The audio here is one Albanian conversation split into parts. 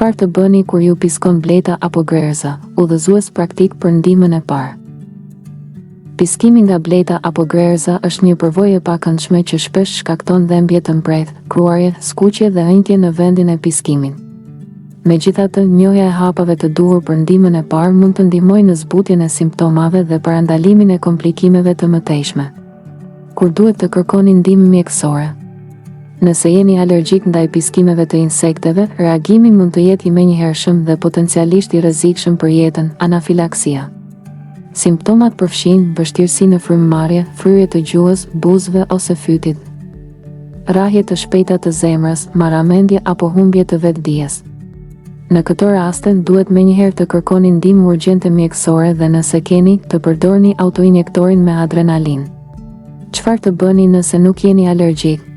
Çfarë të bëni kur ju piskon bleta apo grerza? Udhëzues praktik për ndihmën e parë. Piskimi nga bleta apo grerza është një përvojë e pakëndshme që shpesh shkakton dhembje të mprejtë, kruarje, skuqje dhe ëndje në vendin e piskimit. Megjithatë, njohja e hapave të duhur për ndihmën e parë mund të ndihmojë në zbutjen e simptomave dhe parandalimin e komplikimeve të mëtejshme. Kur duhet të kërkoni ndihmë mjekësore? Nëse jeni alergjik ndaj piskimeve të insekteve, reagimi mund të jetë i menjëhershëm dhe potencialisht i rrezikshëm për jetën, anafilaksia. Simptomat përfshijnë vështirësi në frymëmarrje, fryrje të gjuhës, buzëve ose fytit, rrahje të shpejta të zemrës, marramendje apo humbje të vetdijes. Në këto raste duhet menjëherë të kërkoni ndihmë urgjente mjekësore dhe nëse keni, të përdorni autoinjektorin me adrenalinë. Çfarë të bëni nëse nuk jeni alergjik?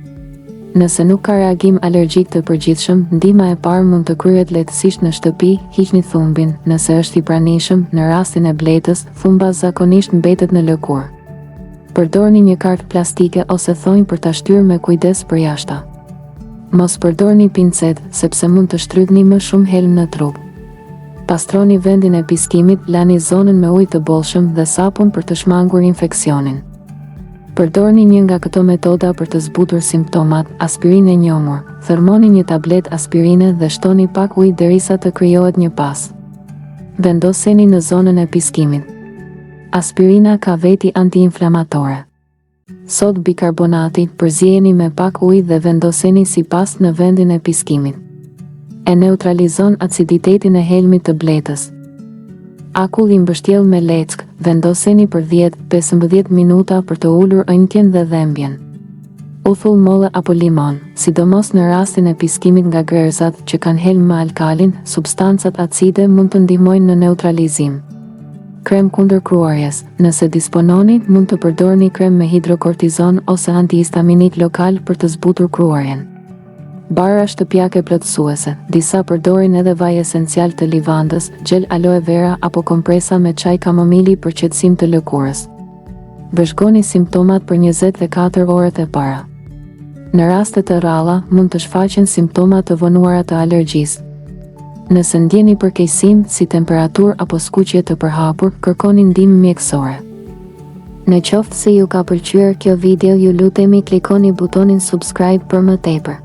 Nëse nuk ka reagim alergjik të përgjithshëm, ndihma e parë mund të kryhet lehtësisht në shtëpi. Hiqni thumbin, nëse është i pranishëm. Në rastin e bletës, thumba zakonisht mbetet në lëkurë. Përdorni një kartë plastike ose thonjë për ta shtyrë me kujdes përjashta. Mos përdorni pincet, sepse mund të shtrydhni më shumë helm në trup. Pastroni vendin e piskimit, lani zonën me ujë të bollshëm dhe sapun për të shmangur infeksionin. Përdorni një nga këto metoda për të zbutur simptomat. Aspirinë e njomur. Thërmoni një tablet aspirine dhe shtoni pak ujë derisa të krijohet një pas. Vendoseni në zonën e piskimit. Aspirina ka veti antiinflamatore. Sod bikarbonati, përzijeni me pak ujë dhe vendoseni sipas në vendin e piskimit. E neutralizon aciditetin e helmit të bletës. Akull i mbështjell me leckë, vendoseni për 10-15 minuta për të ulur ëndjen dhe dhembjen. Uthull molle apo limon, sidomos në rastin e piskimit nga grerzat që kanë helm me alkalin, substancat acide mund të ndihmojnë në neutralizim. Krem kundër kruarjes. Nëse dispononi, mund të përdorni krem me hidrokortizon ose antihistaminik lokal për të zbutur kruarjen. Bara shtëpiake plotësuese. Disa përdorin edhe vaj esencial të livandës, gjel aloe vera apo kompresa me çaj kamomili për qetësim të lëkurës. Vëzhgoni simptomat për 24 orët e para. Në raste të rralla, mund të shfaqen simptomat të vonuara të alergjisë. Nëse ndjeni përkeqësim, si temperaturë apo skuqje të përhapur, kërkoni ndihmë mjekësore. Në qoftë se ju ka pëlqyer kjo video, ju lutemi klikoni butonin subscribe për më tepër.